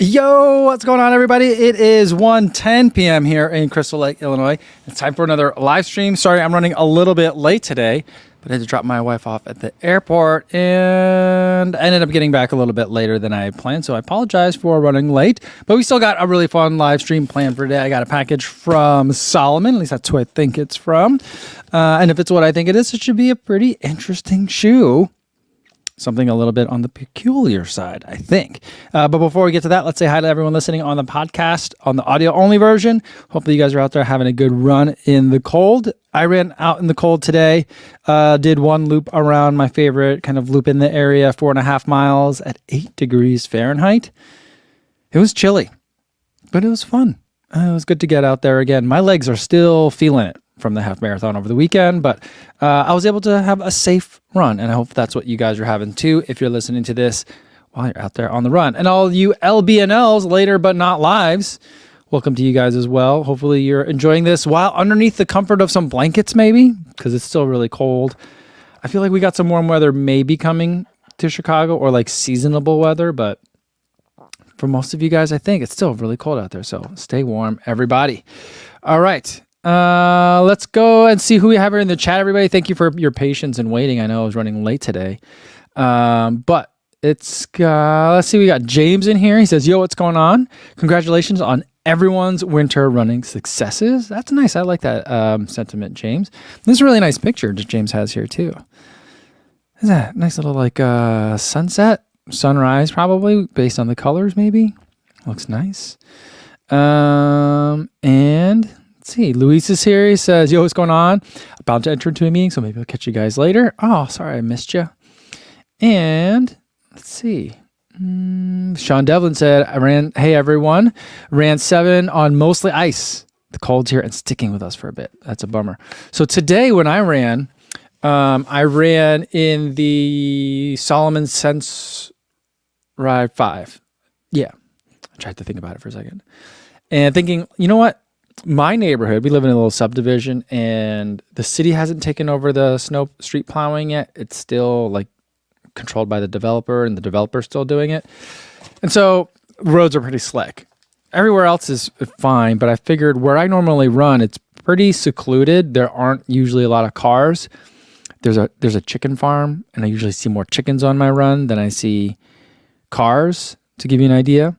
Yo, what's going on, everybody? It is 1:10 p.m. here in Crystal Lake, Illinois. It's time for another live stream. Sorry, I'm running a little bit late today, but I had to drop my wife off at the airport and I ended up getting back a little bit later than I planned, so I apologize for running late. But we still got a really fun live stream planned for today. I got a package from Salomon, at least that's who I think it's from. And if it's what I think it is, it should be a pretty interesting shoe. Something a little bit on the peculiar side, I think. But before we get to that, let's say hi to everyone listening on the podcast, on the audio-only version. Hopefully you guys are out there having a good run in the cold. I ran out in the cold today, did one loop around my favorite kind of loop in the area, 4.5 miles at 8 degrees Fahrenheit. It was chilly, but it was fun. It was good to get out there again. My legs are still feeling it from the half marathon over the weekend, but I was able to have a safe run, and I hope that's what you guys are having too if you're listening to this while you're out there on the run. And all you LBNLs, later but not lives, welcome to you guys as well. Hopefully you're enjoying this while underneath the comfort of some blankets maybe, because it's still really cold. I feel like we got some warm weather maybe coming to Chicago, or like seasonable weather, but for most of you guys, I think it's still really cold out there, so stay warm, everybody. All right. Let's go and see who we have here in the chat, everybody. Thank you for your patience and waiting. I know I was running late today. But it's, let's see, we got James in here. He says, yo, what's going on? Congratulations on everyone's winter running successes. That's nice. I like that sentiment, James. This is a really nice picture that James has here too. Is that nice little like sunset, sunrise probably, based on the colors maybe. Looks nice. And let's see, Luis is here. He says, yo, what's going on? About to enter into a meeting, so maybe I'll catch you guys later. Oh, sorry, I missed you. And let's see. Sean Devlin said, hey, everyone. Ran 7 on mostly ice. The cold's here and sticking with us for a bit. That's a bummer. So today when I ran in the Salomon Sense Ride 5. Yeah, I tried to think about it for a second. And thinking, you know what? My neighborhood, we live in a little subdivision, and the city hasn't taken over the snow street plowing yet. It's still like controlled by the developer, and the developer's still doing it. And so roads are pretty slick. Everywhere else is fine, but I figured where I normally run, it's pretty secluded. There aren't usually a lot of cars. There's a chicken farm, and I usually see more chickens on my run than I see cars, to give you an idea.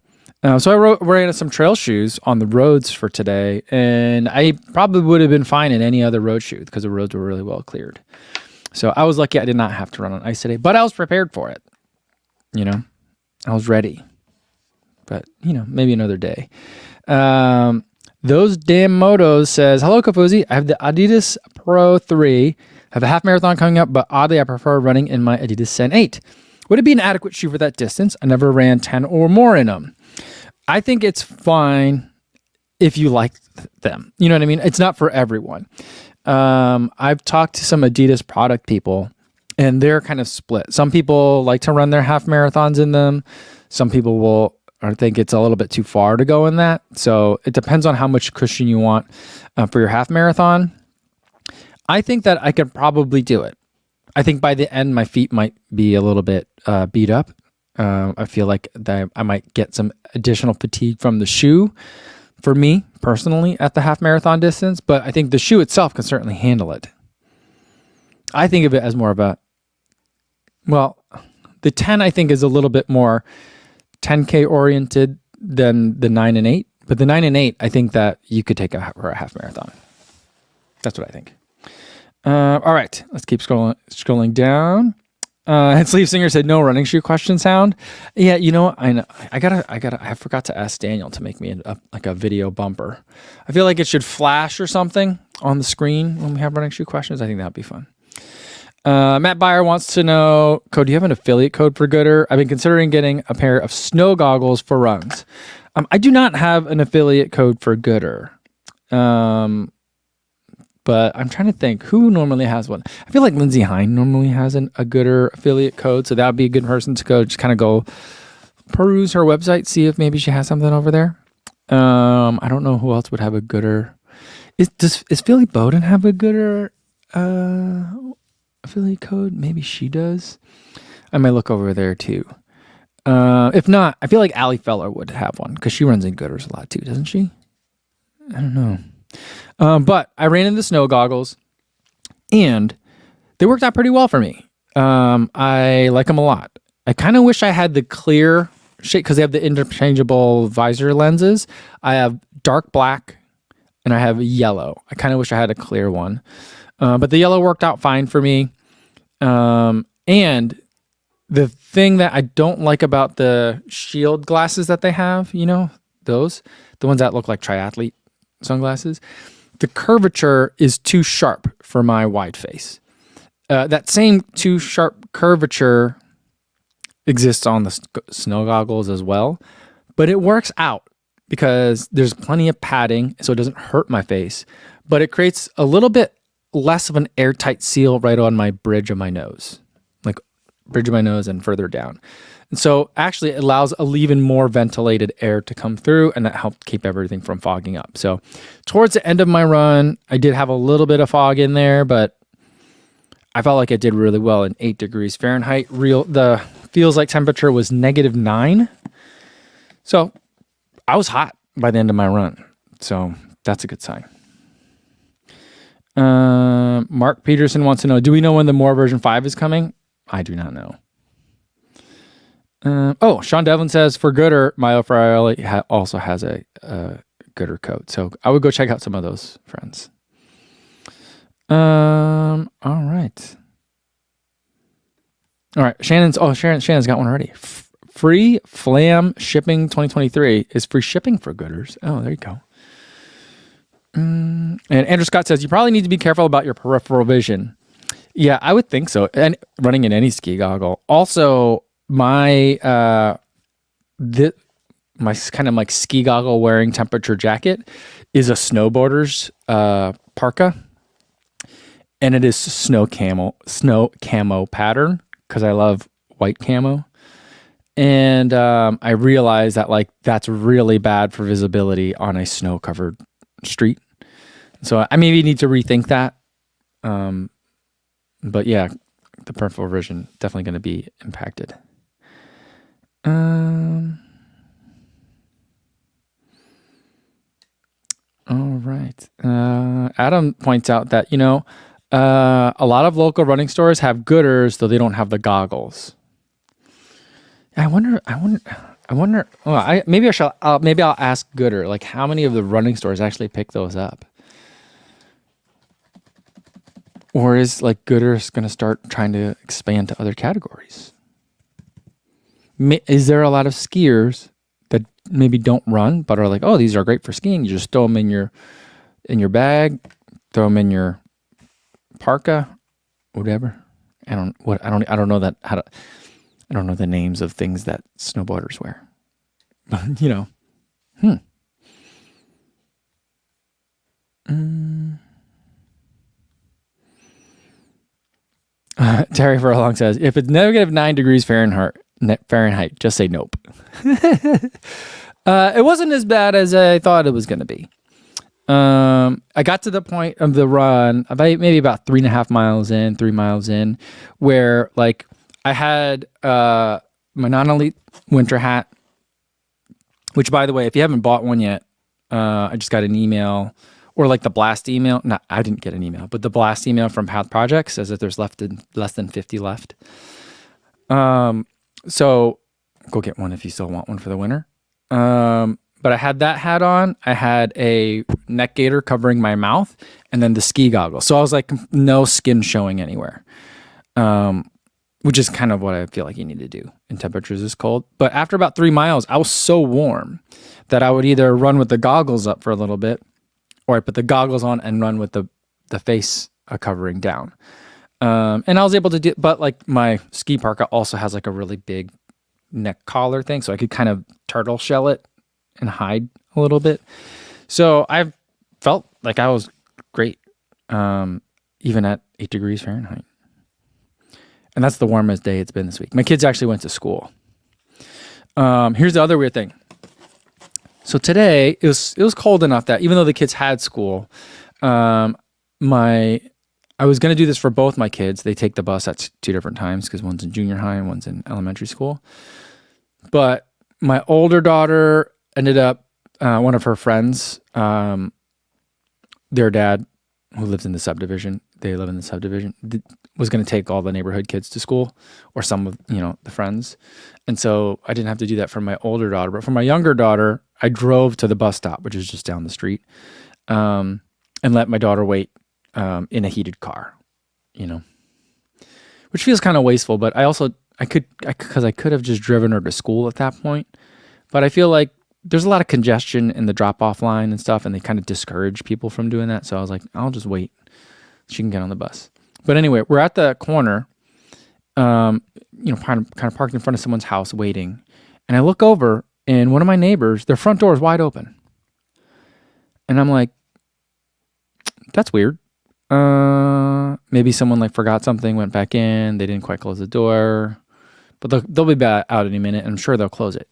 So I ran some trail shoes on the roads for today, and I probably would have been fine in any other road shoe because the roads were really well cleared. So I was lucky I did not have to run on ice today, but I was prepared for it. You know, I was ready. But, you know, maybe another day. Those Damn Motos says, hello, Kafuzi. I have the Adidas Pro 3. I have a half marathon coming up, but oddly, I prefer running in my Adidas Sen 8. Would it be an adequate shoe for that distance? I never ran 10 or more in them. I think it's fine if you like them. You know what I mean? It's not for everyone. I've talked to some Adidas product people, and they're kind of split. Some people like to run their half marathons in them. Some people will or think it's a little bit too far to go in that. So it depends on how much cushion you want for your half marathon. I think that I could probably do it. I think by the end, my feet might be a little bit beat up. I feel like that I might get some additional fatigue from the shoe for me personally at the half marathon distance, but I think the shoe itself can certainly handle it. I think of it as more of a, well, the 10 I think is a little bit more 10K oriented than the 9 and 8, but the 9 and 8, I think that you could take for a half marathon. That's what I think. All right, let's keep scrolling down. And Sleeve Singer said, no running shoe question sound. Yeah, you know what? I know. I forgot to ask Daniel to make me a video bumper. I feel like it should flash or something on the screen when we have running shoe questions. I think that'd be fun. Matt Byer wants to know, Code, do you have an affiliate code for Gooder? I've been considering getting a pair of snow goggles for runs. I do not have an affiliate code for Gooder. But I'm trying to think who normally has one. I feel like Lindsay Hine normally has a Gooder affiliate code, so that would be a good person to go. Just kind of go peruse her website, see if maybe she has something over there. I don't know who else would have a Gooder. Is Philly Bowden have a Gooder affiliate code? Maybe she does. I might look over there too. If not, I feel like Allie Feller would have one because she runs in Gooders a lot too, doesn't she? I don't know. But I ran into snow goggles and they worked out pretty well for me. I like them a lot. I kind of wish I had the clear shade because they have the interchangeable visor lenses. I have dark black and I have yellow. I kind of wish I had a clear one. But the yellow worked out fine for me. And the thing that I don't like about the shield glasses that they have, the ones that look like triathlete sunglasses, the curvature is too sharp for my wide face. That same too sharp curvature exists on the snow goggles as well, but it works out because there's plenty of padding, so it doesn't hurt my face, but it creates a little bit less of an airtight seal right on my bridge of my nose, like bridge of my nose and further down. And so actually it allows even more ventilated air to come through, and that helped keep everything from fogging up. So towards the end of my run, I did have a little bit of fog in there, but I felt like I did really well in 8 degrees Fahrenheit. The feels like temperature was -9. So I was hot by the end of my run. So that's a good sign. Mark Peterson wants to know, do we know when the More version 5 is coming? I do not know. Sean Devlin says, for Gooder, my O'Reilly also has a Gooder coat. So I would go check out some of those friends. All right. Shannon's got one already. Free Flam shipping 2023 is free shipping for Gooders. Oh, there you go. And Andrew Scott says, you probably need to be careful about your peripheral vision. Yeah, I would think so. And running in any ski goggle. Also, my kind of like ski goggle wearing temperature jacket is a snowboarder's parka. And it is snow camo pattern because I love white camo. And I realized that that's really bad for visibility on a snow covered street. So I maybe need to rethink that. But yeah, the peripheral vision definitely going to be impacted. All right. Adam points out that, a lot of local running stores have Gooders, though they don't have the goggles. I wonder. Maybe I'll ask Gooder, like how many of the running stores actually pick those up, or is like Gooder's going to start trying to expand to other categories? Is there a lot of skiers that maybe don't run but are like, oh, these are great for skiing? You just throw them in your bag, throw them in your parka, whatever. I don't know the names of things that snowboarders wear. But Terry Furlong says, if it's -9 degrees Fahrenheit, just say nope. It wasn't as bad as I thought it was going to be. I got to the point of the run maybe about 3.5 miles in, 3 miles in, where like I had my non-elite winter hat, which by the way, if you haven't bought one yet, I just got an email, or like the blast email. No, I didn't get an email, but the blast email from Path Project says that there's less than 50 left. So go get one if you still want one for the winter. But I had that hat on. I had a neck gaiter covering my mouth, and then the ski goggles. So I was like, no skin showing anywhere, which is kind of what I feel like you need to do in temperatures this cold. But after about 3 miles, I was so warm that I would either run with the goggles up for a little bit, or I put the goggles on and run with the face covering down. And I was able to do, but like my ski parka also has like a really big neck collar thing, so I could kind of turtle shell it and hide a little bit. So I felt like I was great, even at 8 degrees Fahrenheit. And that's the warmest day it's been this week. My kids actually went to school. Here's the other weird thing. So today it was cold enough that even though the kids had school, I was going to do this for both my kids. They take the bus at 2 different times because one's in junior high and one's in elementary school. But my older daughter ended up, one of her friends, their dad, who lives in the subdivision, they live in the subdivision, was going to take all the neighborhood kids to school, or some of, the friends. And so I didn't have to do that for my older daughter. But for my younger daughter, I drove to the bus stop, which is just down the street, and let my daughter wait in a heated car, which feels kind of wasteful. But I could have just driven her to school at that point. But I feel like there's a lot of congestion in the drop-off line and stuff, and they kind of discourage people from doing that. So I was like, I'll just wait. She can get on the bus. But anyway, we're at the corner, kind of parked in front of someone's house waiting. And I look over, and one of my neighbors, their front door is wide open. And I'm like, that's weird. Maybe someone forgot something, went back in. They didn't quite close the door. But they'll be out any minute, and I'm sure they'll close it.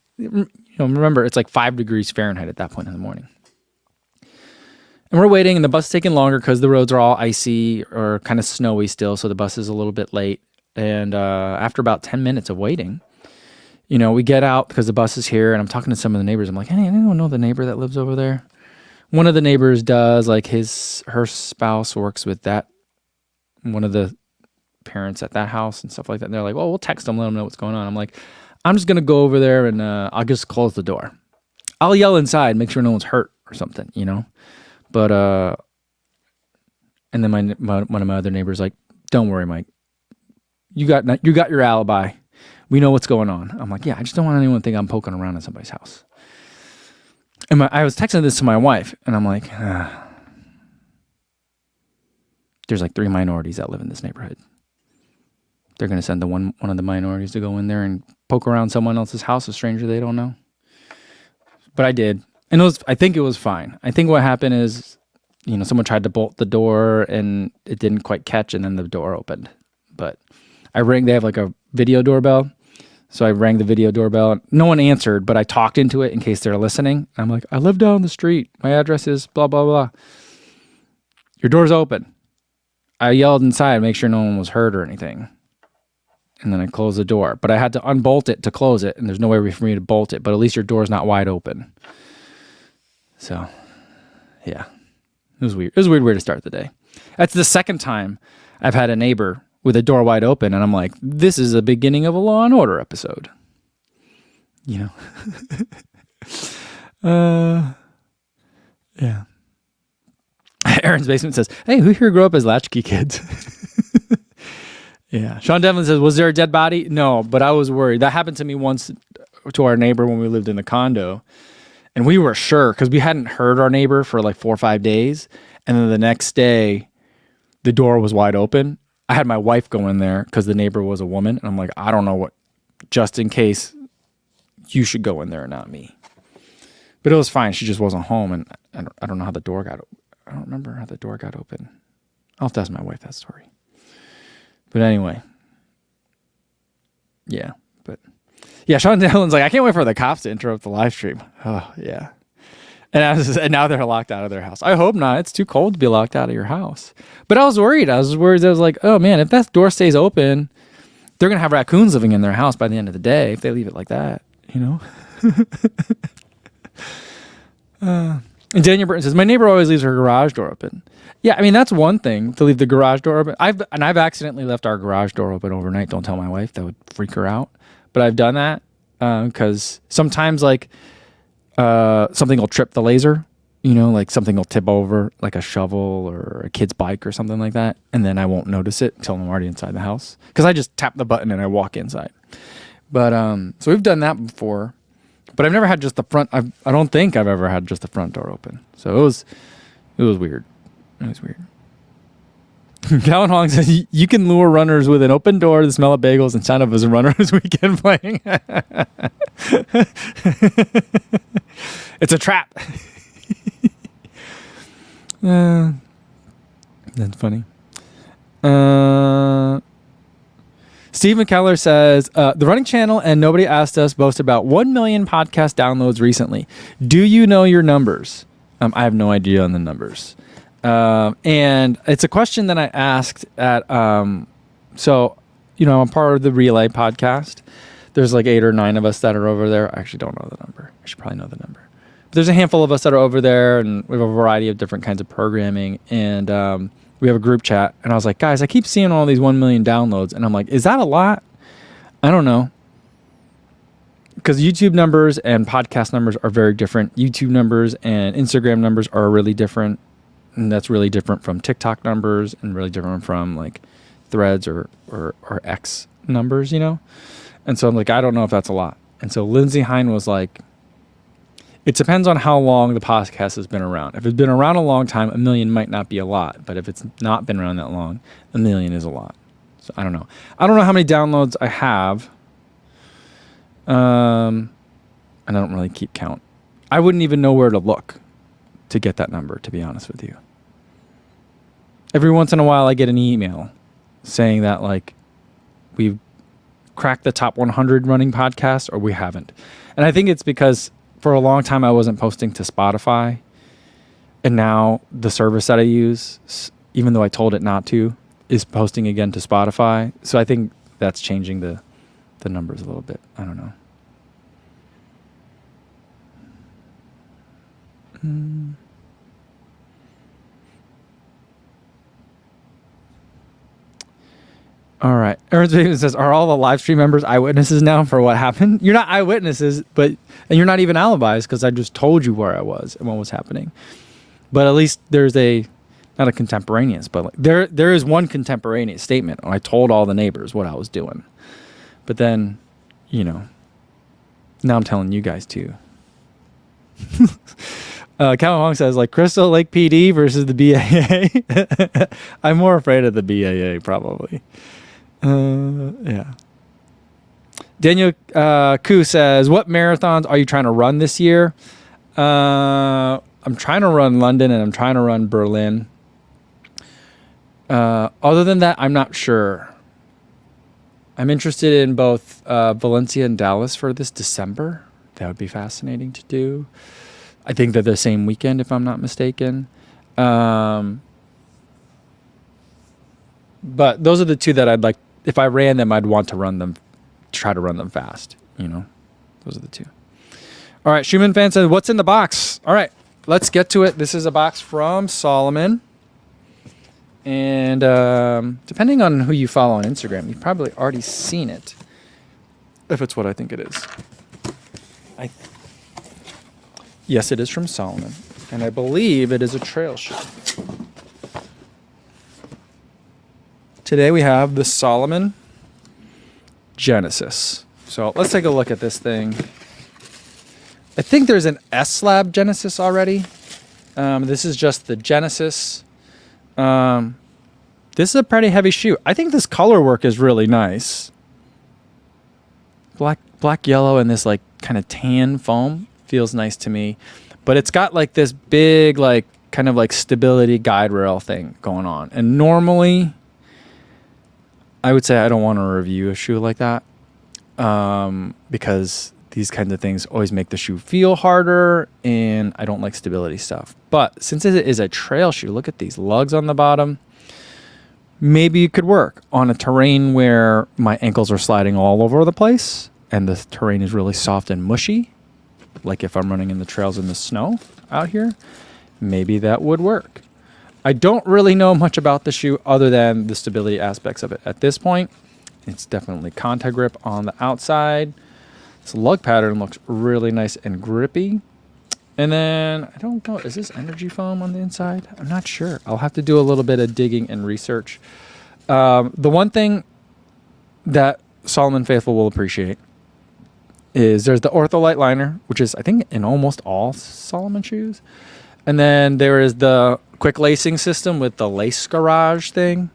Remember, it's 5 degrees Fahrenheit at that point in the morning. And we're waiting, and the bus is taking longer because the roads are all icy or kind of snowy still, so the bus is a little bit late. And after about 10 minutes of waiting, we get out because the bus is here, and I'm talking to some of the neighbors. I'm like, hey, anyone know the neighbor that lives over there? One of the neighbors does, her spouse works with one of the parents at that house and stuff like that. And they're like, well, we'll text them, let them know what's going on. I'm like, I'm just going to go over there and I'll just close the door. I'll yell inside, make sure no one's hurt or something, But, and then one of my other neighbors like, don't worry, Mike. You got your alibi. We know what's going on. I'm like, yeah, I just don't want anyone to think I'm poking around in somebody's house. And I was texting this to my wife, and I'm like, there's 3 minorities that live in this neighborhood. They're going to send one of the minorities to go in there and poke around someone else's house, a stranger they don't know. But I did. And I think it was fine. I think what happened is, someone tried to bolt the door and it didn't quite catch, and then the door opened. But they have a video doorbell. So I rang the video doorbell. No one answered, but I talked into it in case they're listening. I'm like, I live down the street. My address is blah, blah, blah. Your door's open. I yelled inside, make sure no one was hurt or anything. And then I closed the door. But I had to unbolt it to close it, and there's no way for me to bolt it. But at least your door's not wide open. So, yeah. It was weird. It was a weird way to start the day. That's the second time I've had a neighbor with a door wide open, and I'm like, this is the beginning of a Law and Order episode. Yeah. Aaron's Basement says, hey, who here grew up as latchkey kids? Yeah. Sean Devlin says, was there a dead body? No, but I was worried. That happened to me once to our neighbor when we lived in the condo. And we were sure, because we hadn't heard our neighbor for 4 or 5 days. And then the next day, the door was wide open. I had my wife go in there because the neighbor was a woman. And I'm like, I don't know what, just in case, you should go in there, not me. But it was fine. She just wasn't home. And I don't know how the door got open. I don't remember how the door got open. I'll have to ask my wife that story. But anyway. Yeah. But yeah, Sean Dillon's like, I can't wait for the cops to interrupt the live stream. Oh, yeah. And now they're locked out of their house. I hope not. It's too cold to be locked out of your house. But I was worried. I was like, oh man, if that door stays open, they're going to have raccoons living in their house by the end of the day if they leave it like that, And Daniel Burton says, my neighbor always leaves her garage door open. Yeah, I mean, that's one thing, to leave the garage door open. I've accidentally left our garage door open overnight. Don't tell my wife. That would freak her out. But I've done that because sometimes, something will trip the laser. Something will tip over, like a shovel or a kid's bike or something like that. And then I won't notice it until I'm already inside the house. Because I just tap the button and I walk inside. But so we've done that before. But I've never had just the front. I don't think I've ever had just the front door open. So it was weird. It was weird. Calvin Hong says, you can lure runners with an open door, the smell of bagels, and sound of a runner's weekend playing. It's a trap. That's funny. Steve McKellar says, the running channel and Nobody Asked Us boast about 1 million podcast downloads recently. Do you know your numbers? I have no idea on the numbers. And it's a question that I asked at, I'm part of the Relay podcast. There's like 8 or 9 of us that are over there. I actually don't know the number. I should probably know the number. But there's a handful of us that are over there, and we have a variety of different kinds of programming. And we have a group chat. And I was like, guys, I keep seeing all these 1 million downloads. And I'm like, is that a lot? I don't know. Because YouTube numbers and podcast numbers are very different. YouTube numbers and Instagram numbers are really different. And that's really different from TikTok numbers and really different from like Threads or X numbers, you know? And so I'm like, I don't know if that's a lot. And so Lindsay Hine was like, it depends on how long the podcast has been around. If it's been around a long time, 1 million might not be a lot. But if it's not been around that long, 1 million is a lot. So I don't know. I don't know how many downloads I have. And I don't really keep count. I wouldn't even know where to look to get that number, to be honest with you. Every once in a while I get an email saying that like we've cracked the top 100 running podcasts or we haven't. And I think it's because for a long time I wasn't posting to Spotify. And now the service that I use, even though I told it not to, is posting again to Spotify. So I think that's changing the numbers a little bit. I don't know. All right. Aaron's Baby says, are all the live stream members eyewitnesses now for what happened? You're not eyewitnesses, and you're not even alibis because I just told you where I was and what was happening. But at least there's not a contemporaneous, but like there is one contemporaneous statement. I told all the neighbors what I was doing. But then, you know, now I'm telling you guys too. Calvin Hong says, like, Crystal Lake PD versus the BAA. I'm more afraid of the BAA, probably. Yeah. Daniel Koo says, what marathons are you trying to run this year? I'm trying to run London and I'm trying to run Berlin. Other than that, I'm not sure. I'm interested in both Valencia and Dallas for this December. That would be fascinating to do. I think they're the same weekend, if I'm not mistaken. But those are the two that I'd like. If I ran them, I'd want to run them, try to run them fast. You know, those are the two. All right, Schumann fan says, what's in the box? All right, let's get to it. This is a box from Salomon. And depending on who you follow on Instagram, you've probably already seen it, if it's what I think it is. Yes, it is from Salomon, and I believe it is a trail shoe. Today we have the Salomon Genesis. So let's take a look at this thing. I think there's an S-Lab Genesis already. This is just the Genesis. This is a pretty heavy shoe. I think this color work is really nice. Black, yellow, and this like kind of tan foam feels nice to me. But it's got like this big like kind of like stability guide rail thing going on. And normally I would say I don't want to review a shoe like that because these kinds of things always make the shoe feel harder, and I don't like stability stuff. But since it is a trail shoe, look at these lugs on the bottom. Maybe it could work on a terrain where my ankles are sliding all over the place and the terrain is really soft and mushy, like if I'm running in the trails in the snow out here. Maybe that would work. I don't really know much about the shoe other than the stability aspects of it at this point. It's definitely contact grip on the outside. This lug pattern looks really nice and grippy. And then, I don't know, is this energy foam on the inside? I'm not sure. I'll have to do a little bit of digging and research. The one thing that Salomon Faithful will appreciate is there's the Ortholite liner, which is, I think, in almost all Salomon shoes. And then there is the quick lacing system with the lace garage thing.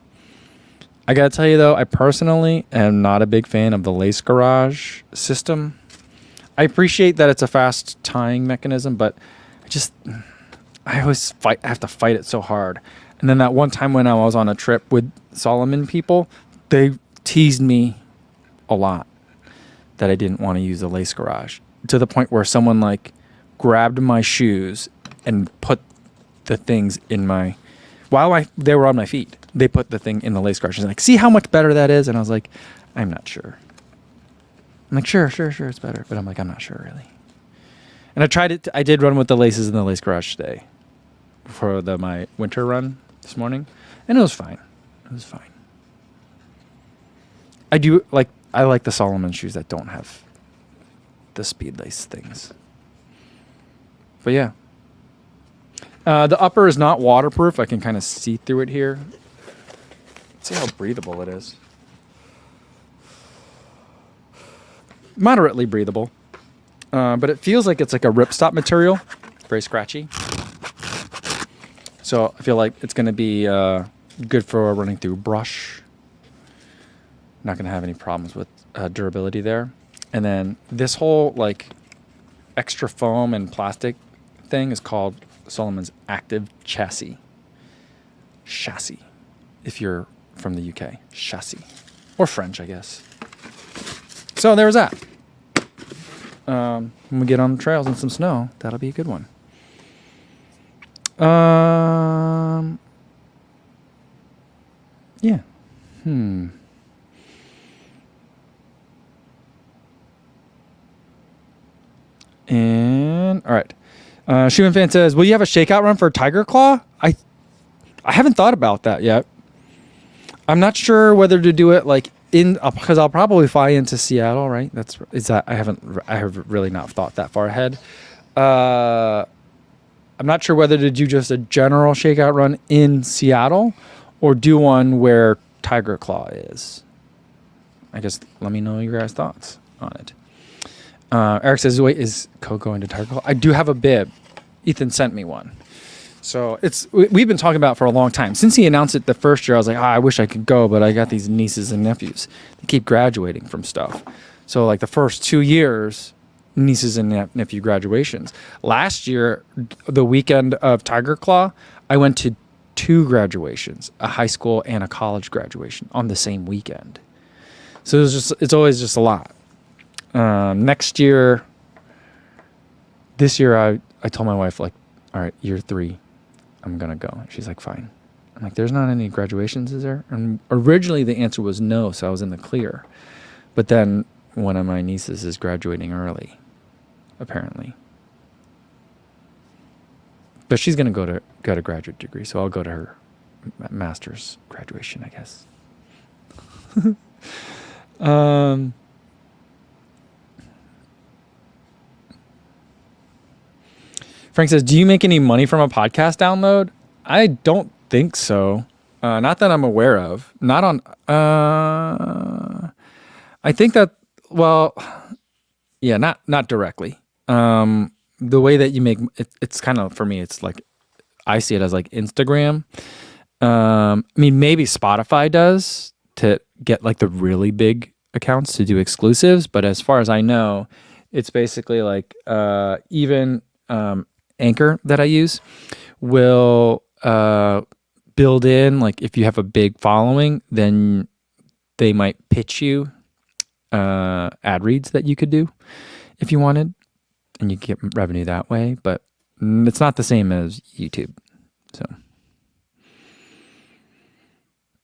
I gotta tell you though, I personally am not a big fan of the lace garage system. I appreciate that it's a fast tying mechanism, but I have to fight it so hard. And then that one time when I was on a trip with Salomon people, they teased me a lot that I didn't want to use the lace garage, to the point where someone like grabbed my shoes and put the things in they were on my feet. They put the thing in the lace garage. And like, see how much better that is? And I was like, I'm not sure. I'm like, sure, it's better. But I'm like, I'm not sure really. And I tried it. I did run with the laces in the lace garage today for my winter run this morning. And it was fine. I like the Salomon shoes that don't have the speed lace things. But yeah. The upper is not waterproof. I can kind of see through it here. Let's see how breathable it is. Moderately breathable. But it feels like it's like a ripstop material. Very scratchy. So I feel like it's going to be good for running through brush. Not going to have any problems with durability there. And then this whole like extra foam and plastic thing is called Salomon's Active Chassis. If you're from the UK. Chassis. Or French, I guess. So there was that. When we get on the trails and some snow, that'll be a good one. Yeah. And all right. Schumann fan says, "Will you have a shakeout run for Tigerclaw?" I haven't thought about that yet. I'm not sure whether to do it like because I'll probably fly into Seattle, right? I have really not thought that far ahead. I'm not sure whether to do just a general shakeout run in Seattle or do one where Tigerclaw is. I guess let me know your guys' thoughts on it. Eric says, wait, is Coke going to Tigerclaw? I do have a bib. Ethan sent me one. So we've been talking about it for a long time. Since he announced it the first year, I was like, I wish I could go, but I got these nieces and nephews. They keep graduating from stuff. So like the first 2 years, nieces and nephew graduations. Last year, the weekend of Tigerclaw, I went to 2 graduations, a high school and a college graduation on the same weekend. So it's always just a lot. This year, I told my wife, like, all right, year 3, I'm going to go. She's like, fine. I'm like, there's not any graduations, is there? And originally the answer was no, so I was in the clear. But then one of my nieces is graduating early, apparently. But she's going to get a graduate degree, so I'll go to her master's graduation, I guess. Frank says, do you make any money from a podcast download? I don't think so. Not that I'm aware of. Not on... I think that... Well, yeah, not directly. The way that you make... It's kind of, for me, it's like... I see it as like Instagram. I mean, maybe Spotify does to get like the really big accounts to do exclusives. But as far as I know, it's basically like even... Anchor that I use will build in, like if you have a big following, then they might pitch you ad reads that you could do if you wanted, and you get revenue that way. But it's not the same as YouTube. So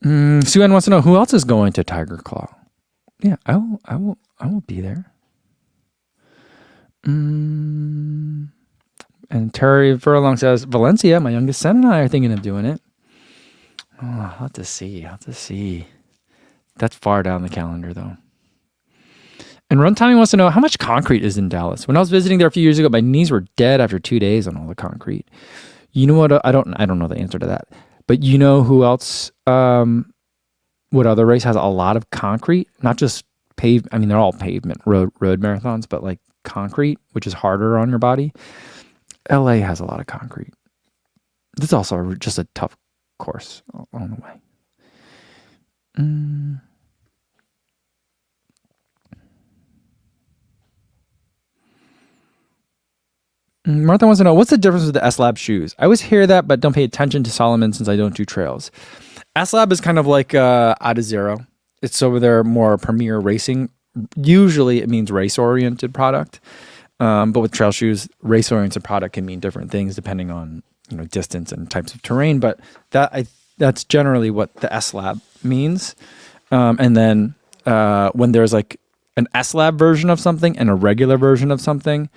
Sue Ann wants to know who else is going to Tigerclaw. Yeah, I will be there. And Terry Furlong says, Valencia, my youngest son and I are thinking of doing it. Oh, I'll have to see. That's far down the calendar, though. And Run Tommy wants to know how much concrete is in Dallas. When I was visiting there a few years ago, my knees were dead after 2 days on all the concrete. You know what? I don't know the answer to that. But you know who else? What other race has a lot of concrete? Not just paved. I mean, they're all pavement road marathons, but like concrete, which is harder on your body. LA has a lot of concrete. This is also just a tough course on the way. Martha wants to know, what's the difference with the S-Lab shoes? I always hear that, but don't pay attention to Salomon since I don't do trails. S-Lab is kind of like out of zero. It's over there more premier racing. Usually it means race-oriented product. But with trail shoes, race-oriented product can mean different things depending on distance and types of terrain. But that's generally what the S-Lab means. And then when there's like an S-Lab version of something and a regular version of something,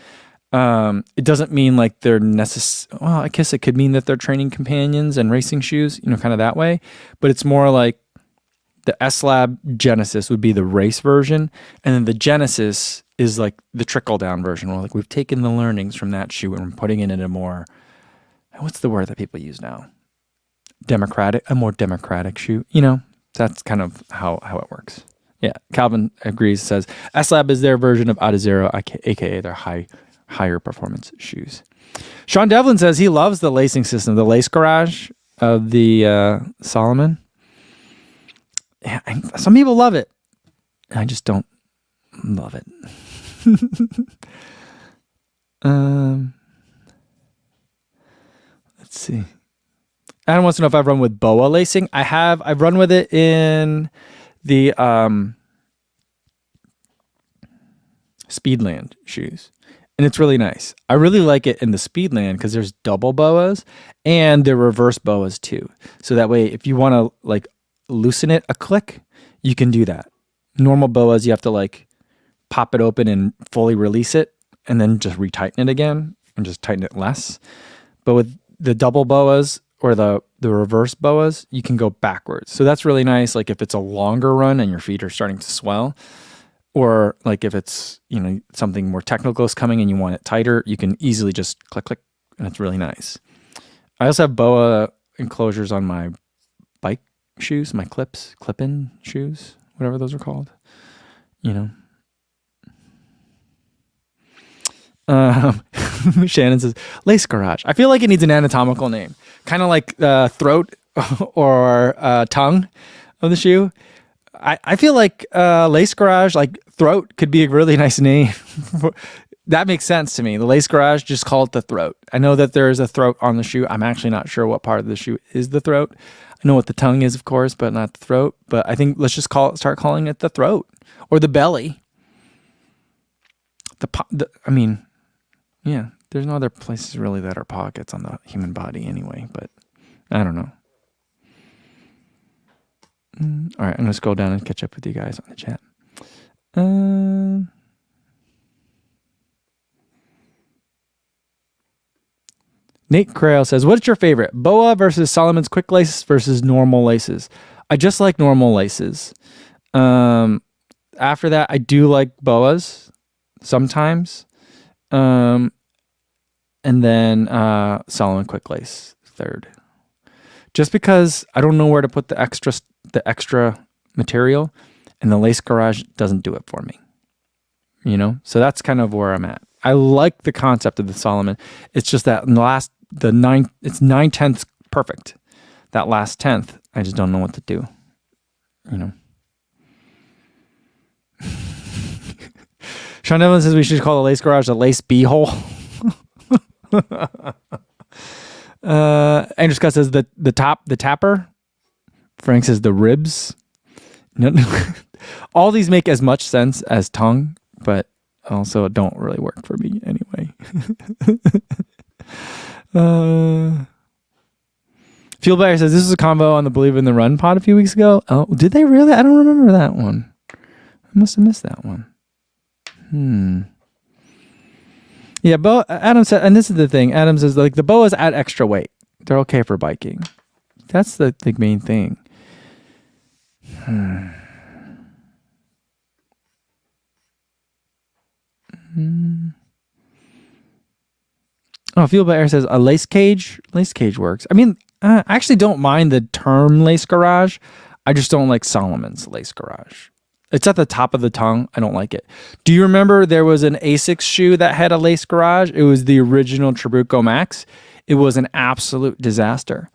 it doesn't mean like they're well, I guess it could mean that they're training companions and racing shoes, kind of that way. But it's more like the S-Lab Genesis would be the race version, and then the Genesis is like the trickle-down version, where like we've taken the learnings from that shoe and we're putting it in a more, what's the word that people use now? A more democratic shoe. That's kind of how it works. Yeah, Calvin agrees, says S-Lab is their version of Adizero, aka their higher performance shoes. Sean Devlin says he loves the lacing system, the lace garage of the Salomon. Yeah, some people love it. I just don't love it. Let's see. Adam wants to know if I've run with BOA lacing. I have. I've run with it in the Speedland shoes, and it's really nice. I really like it in the Speedland because there's double BOAs and they're reverse BOAs too. So that way, if you want to like loosen it a click, you can do that. Normal BOAs, you have to like pop it open and fully release it and then just retighten it again and just tighten it less. But with the double BOAs or the reverse BOAs, you can go backwards. So that's really nice. Like if it's a longer run and your feet are starting to swell, or like if it's, something more technical is coming and you want it tighter, you can easily just click, click, and it's really nice. I also have BOA enclosures on my bike shoes, my clip-in shoes, whatever those are called. Shannon says, lace garage. I feel like it needs an anatomical name. Kind of like throat or tongue of the shoe. I feel like lace garage, like throat, could be a really nice name. That makes sense to me. The lace garage, just call it the throat. I know that there is a throat on the shoe. I'm actually not sure what part of the shoe is the throat. I know what the tongue is, of course, but not the throat. But I think let's just start calling it the throat or the belly. Yeah, there's no other places really that are pockets on the human body anyway, but I don't know. All right, I'm going to scroll down and catch up with you guys on the chat. Nate Crail says, what's your favorite? BOA versus Salomon's quick laces versus normal laces. I just like normal laces. After that, I do like BOAs sometimes. And then Salomon quick lace third. Just because I don't know where to put the extra material, and the lace garage doesn't do it for me. So that's kind of where I'm at. I like the concept of the Salomon. It's just that in the it's 9/10 perfect. That last 10th, I just don't know what to do. Sean Evans says we should call the lace garage the lace b-hole. Andrew Scott says the tapper. Frank says the ribs. All these make as much sense as tongue, but also don't really work for me anyway. Feel Better says this was a combo on the Believe in the Run pod a few weeks ago. Oh, did they really? I don't remember that one. I must have missed that one. Yeah, Adam said, and this is the thing. Adam says like the BOAs add extra weight. They're okay for biking. That's the main thing. Oh, Feel Better says a lace cage. Lace cage works. I mean, I actually don't mind the term lace garage. I just don't like Salomon's lace garage. It's at the top of the tongue. I don't like it. Do you remember there was an Asics shoe that had a lace garage? It was the original Trabuco Max. It was an absolute disaster.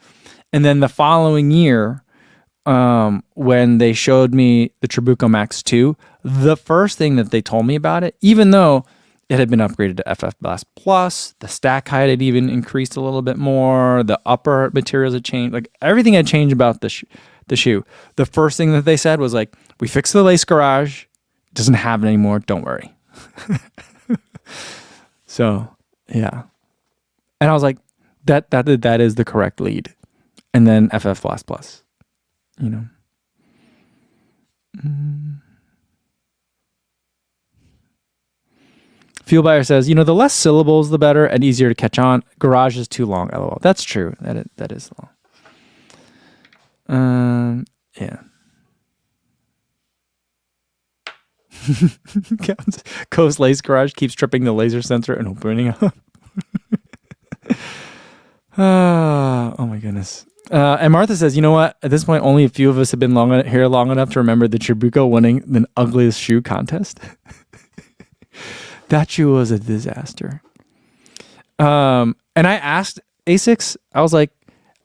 And then the following year, when they showed me the Trabuco Max 2, the first thing that they told me about it, even though it had been upgraded to FF Blast Plus, the stack height had even increased a little bit more, the upper materials had changed, like everything had changed about the shoe. The first thing that they said was like, we fixed the lace garage, it doesn't have it anymore, don't worry. So, yeah. And I was like, that is the correct lead. And then FF Blast Plus, Fuel Buyer says, the less syllables, the better and easier to catch on. Garage is too long, lol. That's true. That is long. Yeah. Coast Lace Garage keeps tripping the laser sensor and opening up. Oh my goodness. And Martha says, you know what? At this point, only a few of us have been here long enough to remember the Tribuco winning the ugliest shoe contest. That shoe was a disaster. And I asked ASICS, I was like,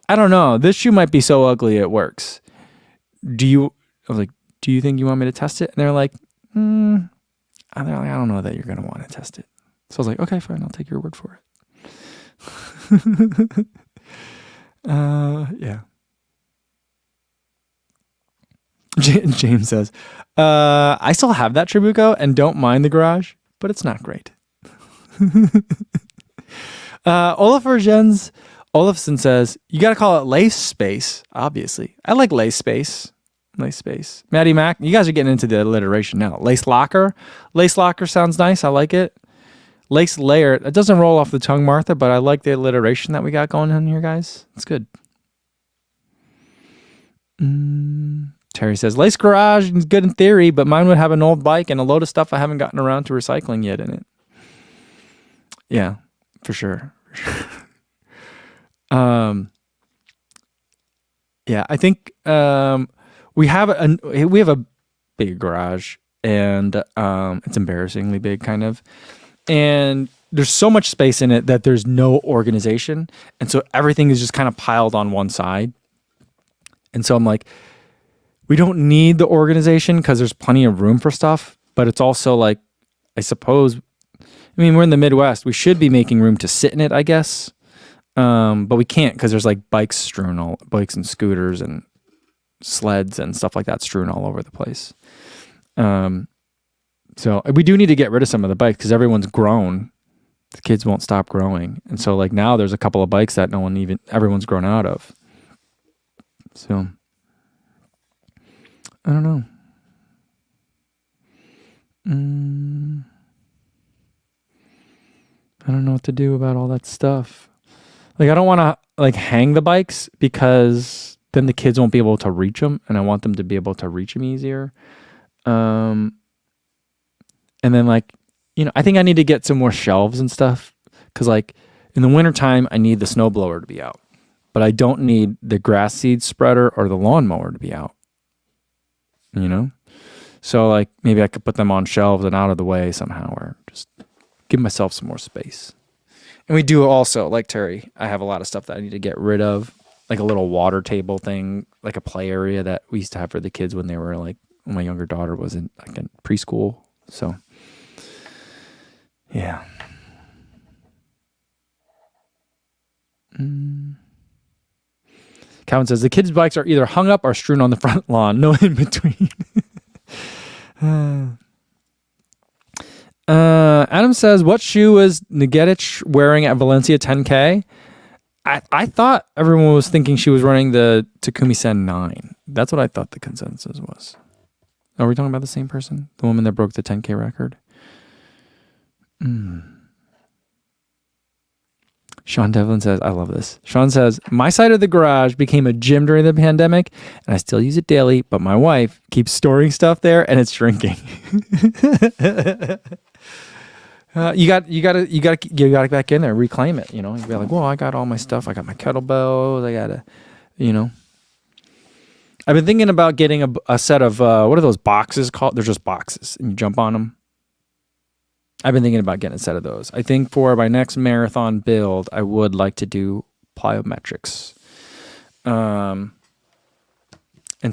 I don't know. This shoe might be so ugly it works. Do you think you want me to test it? And they're like, I don't know that you're going to want to test it. So I was like, okay, fine. I'll take your word for it. Yeah. James says, I still have that Tribuco and don't mind the garage, but it's not great. Olafson says, you got to call it Lace Space, obviously. I like Lace Space. Lace Space. Maddie Mac, you guys are getting into the alliteration now. Lace Locker. Lace Locker sounds nice. I like it. Lace Layer. It doesn't roll off the tongue, Martha, but I like the alliteration that we got going on here, guys. It's good. Terry says, Lace Garage is good in theory, but mine would have an old bike and a load of stuff I haven't gotten around to recycling yet in it. Yeah, for sure. Yeah, I think we have a big garage, and it's embarrassingly big, kind of. And there's so much space in it that there's no organization, and so everything is just kind of piled on one side. And so I'm like, we don't need the organization because there's plenty of room for stuff, but it's also like, I suppose, we're in the Midwest. We should be making room to sit in it, I guess. But we can't because there's like bikes and scooters and sleds and stuff like that strewn all over the place. So we do need to get rid of some of the bikes because everyone's grown. The kids won't stop growing. And so like now there's a couple of bikes that everyone's grown out of. So I don't know. I don't know what to do about all that stuff. Like, I don't want to like hang the bikes because then the kids won't be able to reach them, and I want them to be able to reach them easier. And then like, I think I need to get some more shelves and stuff because like in the wintertime, I need the snowblower to be out, but I don't need the grass seed spreader or the lawnmower to be out. So like maybe I could put them on shelves and out of the way somehow, or just give myself some more space. And we do also, like Terry, I have a lot of stuff that I need to get rid of, like a little water table thing, like a play area that we used to have for the kids when my younger daughter was in preschool. So, yeah. Calvin says, the kids' bikes are either hung up or strewn on the front lawn. No in between. Adam says, what shoe was Ngetic wearing at Valencia 10K? I thought everyone was thinking she was running the Takumi Sen 9. That's what I thought the consensus was. Are we talking about the same person? The woman that broke the 10K record? Sean Devlin says, I love this. Sean says, my side of the garage became a gym during the pandemic, and I still use it daily, but my wife keeps storing stuff there, and it's shrinking. You got to get back in there, reclaim it. You'd be like, well, I got all my stuff. I got my kettlebells. I got I've been thinking about getting a set of what are those boxes called? They're just boxes, and you jump on them. I've been thinking about getting a set of those. I think for my next marathon build, I would like to do plyometrics. And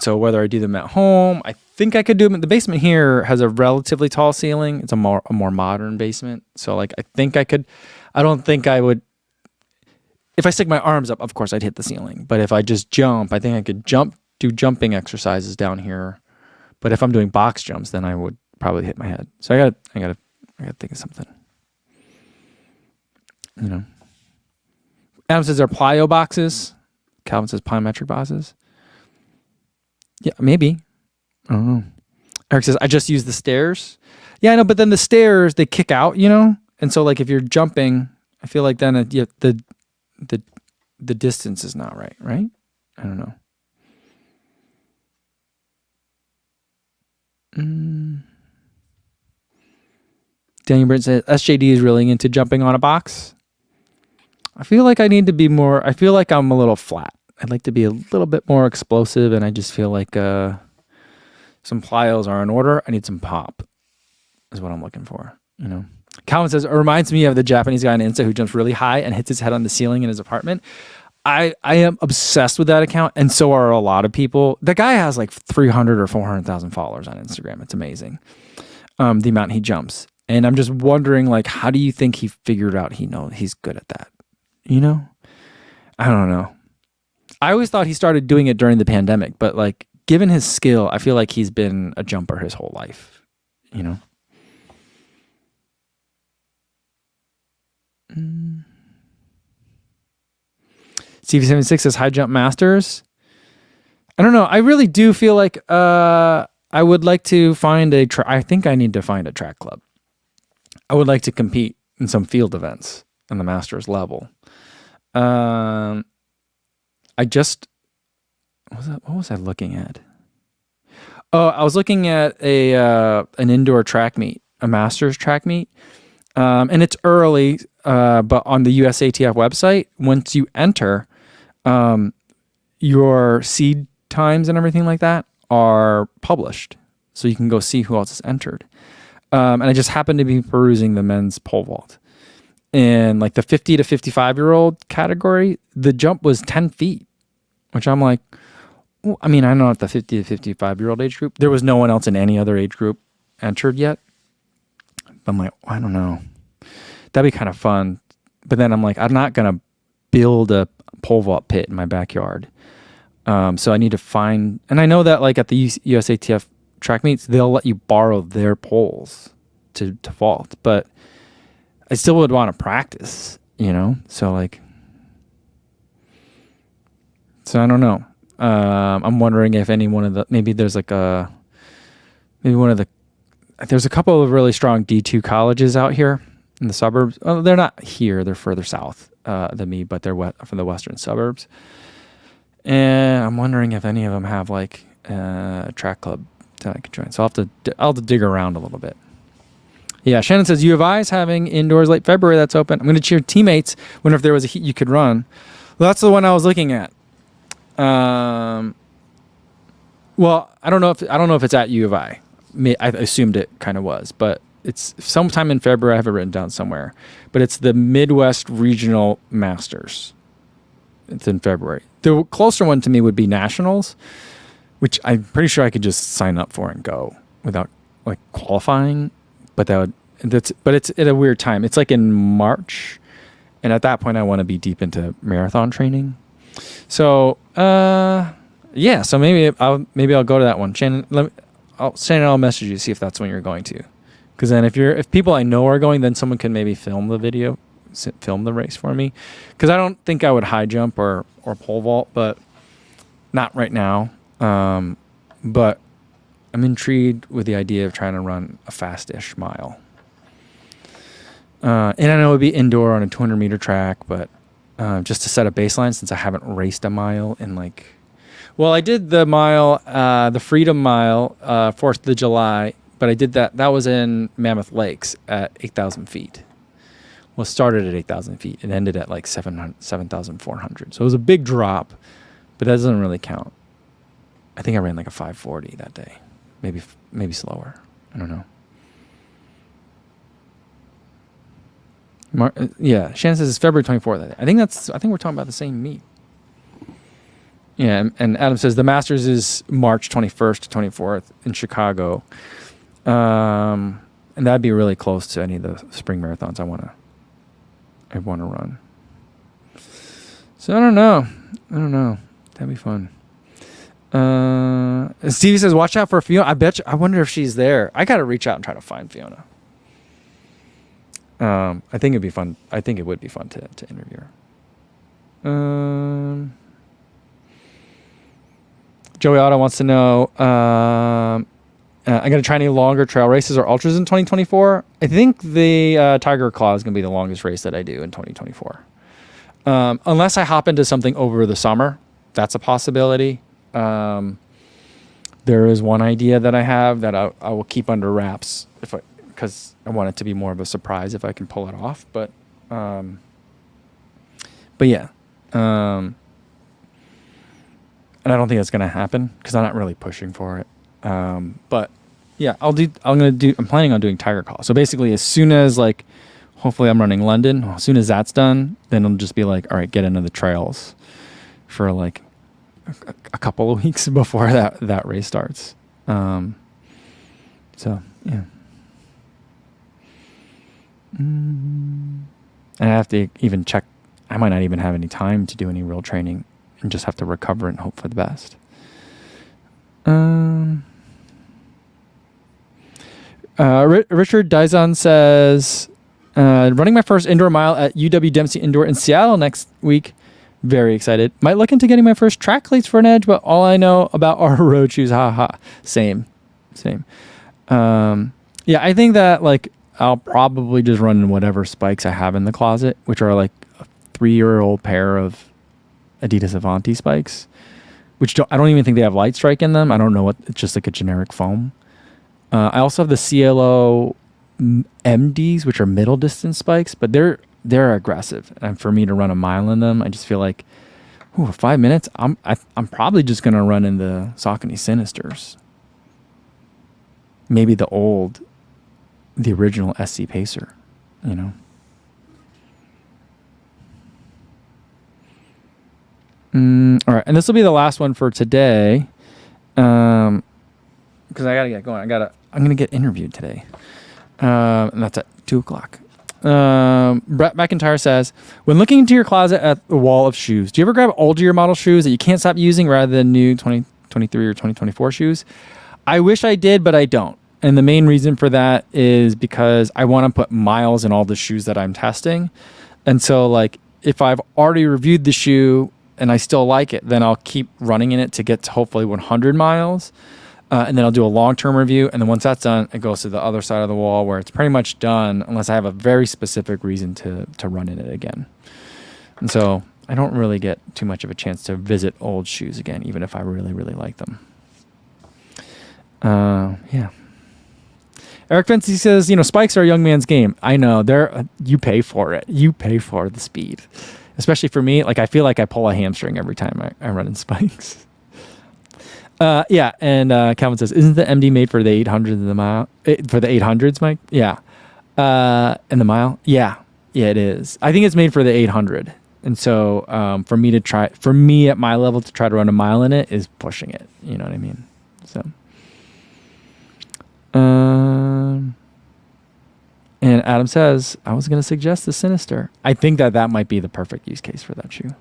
so whether I do them at home, I think I could do them. The basement here has a relatively tall ceiling. It's a more modern basement. So like, I don't think I would, if I stick my arms up, of course I'd hit the ceiling. But if I just jump, I think I could do jumping exercises down here. But if I'm doing box jumps, then I would probably hit my head. So I gotta think of something. Adam says, are plyo boxes? Calvin says, plyometric boxes. Yeah, maybe. I don't know. Eric says, I just use the stairs. Yeah, I know, but then the stairs, they kick out, And so like if you're jumping, I feel like then the distance is not right, right? I don't know. Daniel Britt says SJD is really into jumping on a box. I feel like I need to be more. I feel like I'm a little flat. I'd like to be a little bit more explosive, and I just feel like some plyos are in order. I need some pop, is what I'm looking for. You know, Calvin says it reminds me of the Japanese guy on Insta who jumps really high and hits his head on the ceiling in his apartment. I am obsessed with that account, and so are a lot of people. The guy has like 300 or 400,000 followers on Instagram. It's amazing, the amount he jumps. And I'm just wondering, like, how do you think he figured out he's good at that? You know, I don't know. I always thought he started doing it during the pandemic, but like, given his skill, I feel like he's been a jumper his whole life. You know. CV76 says high jump masters. I don't know. I really do feel like I would like to find I think I need to find a track club. I would like to compete in some field events on the masters level. What was I looking at? Oh, I was looking at an indoor track meet, a masters track meet. And it's early, but on the USATF website, once you enter, your seed times and everything like that are published. So you can go see who else has entered. And I just happened to be perusing the men's pole vault. And like the 50 to 55-year-old category, the jump was 10 feet, which I'm like, well, I mean, I know at the 50 to 55-year-old age group, there was no one else in any other age group entered yet. I'm like, I don't know. That'd be kind of fun. But then I'm like, I'm not going to build a pole vault pit in my backyard. So I need to find, and I know that like at the USATF track meets, they'll let you borrow their poles to vault, but I still would want to practice, you know? So like, so I don't know. I'm wondering if any one of the, maybe there's like there's a couple of really strong D2 colleges out here in the suburbs. Oh, they're not here. They're further south than me, but they're from the western suburbs. And I'm wondering if any of them have like a track club that I could join. So I'll have to dig around a little bit. Yeah, Shannon says U of I is having indoors late February. That's open. I'm going to cheer teammates. Wonder if there was a heat you could run. Well, that's the one I was looking at. Well, I don't know if it's at U of I. I assumed it kind of was, but it's sometime in February. I have it written down somewhere, but it's the Midwest Regional Masters. It's in February. The closer one to me would be Nationals, which I'm pretty sure I could just sign up for and go without like qualifying. But it's at a weird time. It's like in March, and at that point, I want to be deep into marathon training. So yeah. So maybe I'll go to that one. Shannon, I'll message you to see if that's when you're going to. Because then if people I know are going, then someone can maybe film the race for me. Because I don't think I would high jump or pole vault, but not right now. But I'm intrigued with the idea of trying to run a fast-ish mile. And I know it would be indoor on a 200-meter track, but just to set a baseline, since I haven't raced a mile in like... Well, I did the mile, the Freedom Mile, 4th of July, but I did that. That was in Mammoth Lakes at 8,000 feet. Well, it started at 8,000 feet. It ended at like 7,400. So it was a big drop, but that doesn't really count. I think I ran like a 5:40 that day. Maybe slower. I don't know. Yeah, Shannon says it's February 24th. I think we're talking about the same meet. Yeah, and Adam says the Masters is March 21st to 24th in Chicago. And that'd be really close to any of the spring marathons I want to run. So I don't know. That'd be fun. Stevie says, watch out for Fiona. I wonder if she's there. I got to reach out and try to find Fiona. I think it'd be fun. I think it would be fun to interview her. Joey Otto wants to know, I'm going to try any longer trail races or ultras in 2024. I think the Tigerclaw is going to be the longest race that I do in 2024. Unless I hop into something over the summer. That's a possibility. There is one idea that I have that I will keep under wraps because I want it to be more of a surprise if I can pull it off. But yeah. And I don't think that's going to happen because I'm not really pushing for it. But yeah, I'm planning on doing Tigerclaw. So basically as soon as hopefully I'm running London, as soon as that's done, then it'll just be all right, get into the trails for a couple of weeks before that race starts. So yeah. And I have to even check, I might not even have any time to do any real training and just have to recover and hope for the best. Richard Dizon says, running my first indoor mile at UW Dempsey Indoor in Seattle next week. Very excited. Might look into getting my first track cleats for an edge, but all I know about are road shoes. Ha. Same. Yeah, I think that I'll probably just run in whatever spikes I have in the closet, which are a 3-year-old pair of Adidas Avanti spikes, which I don't even think they have light strike in them. I don't know it's just a generic foam. I also have the CLO MDs, which are middle distance spikes, but they're aggressive. And for me to run a mile in them, I just feel 5 minutes. I'm probably just gonna run in the Saucony Sinisters. Maybe the original SC Pacer, All right, and this will be the last one for today, because I gotta get going. I'm gonna get interviewed today, and that's at 2:00. Brett McIntyre says, when looking into your closet at the wall of shoes, do you ever grab old year model shoes that you can't stop using rather than new 2023 or 2024 shoes? I wish I did, but I don't. And the main reason for that is because I want to put miles in all the shoes that I'm testing. And so if I've already reviewed the shoe and I still like it, then I'll keep running in it to get to hopefully 100 miles. And then I'll do a long-term review. And then once that's done, it goes to the other side of the wall where it's pretty much done unless I have a very specific reason to run in it again. And so I don't really get too much of a chance to visit old shoes again, even if I really, really like them. Yeah. Eric Fancy says, spikes are a young man's game. I know. You pay for it. You pay for the speed. Especially for me, I feel like I pull a hamstring every time I run in spikes. Yeah, and Calvin says, isn't the MD made for the 800 in the mile? For the 800s, Mike? Yeah. In the mile? Yeah, it is. I think it's made for the 800. And so for me at my level to try to run a mile in it is pushing it. You know what I mean? So. And Adam says, I was going to suggest the Sinister. I think that might be the perfect use case for that shoe.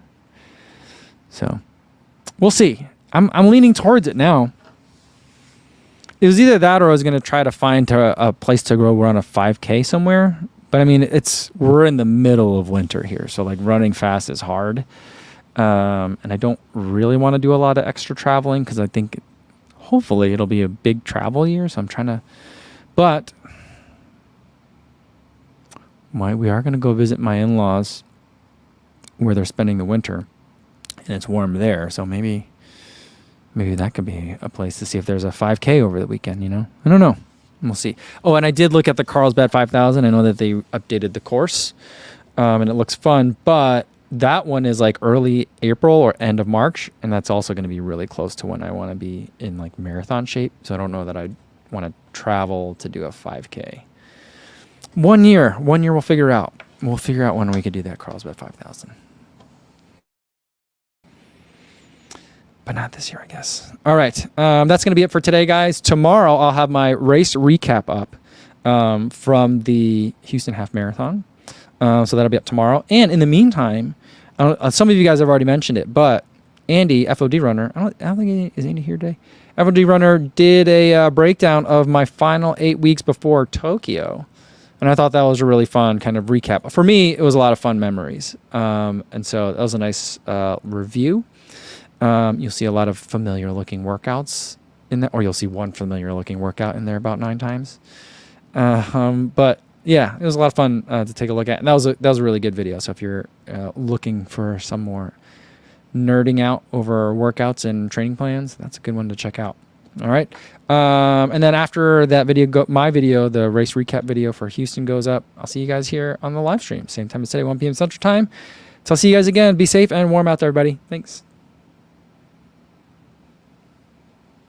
So we'll see. I'm leaning towards it now. It was either that or I was going to try to find a place to go run a 5K somewhere. But I mean, we're in the middle of winter here. So running fast is hard. And I don't really want to do a lot of extra traveling because I think hopefully it'll be a big travel year. So I'm trying to, but we are going to go visit my in-laws where they're spending the winter and it's warm there. So maybe that could be a place to see if there's a 5K over the weekend, I don't know. We'll see. Oh, and I did look at the Carlsbad 5000. I know that they updated the course and it looks fun, but that one is early April or end of March. And that's also going to be really close to when I want to be in marathon shape. So I don't know that I want to travel to do a 5K. 1 year we'll figure out. We'll figure out when we could do that Carlsbad 5000. But not this year, I guess. All right. That's going to be it for today, guys. Tomorrow, I'll have my race recap up from the Houston Half Marathon. So that'll be up tomorrow. And in the meantime, some of you guys have already mentioned it, but Andy, FOD Runner, I don't think is Andy here today? FOD Runner did a breakdown of my final 8 weeks before Tokyo. And I thought that was a really fun kind of recap. For me, it was a lot of fun memories. And so that was a nice review. You'll see a lot of familiar looking workouts in that, or you'll see one familiar looking workout in there about 9 times. But yeah, it was a lot of fun to take a look at. And that was a really good video. So if you're looking for some more nerding out over workouts and training plans, that's a good one to check out. All right. And then after that video, my video, the race recap video for Houston goes up. I'll see you guys here on the live stream. Same time as today, 1 p.m. Central Time. So I'll see you guys again. Be safe and warm out there, everybody. Thanks.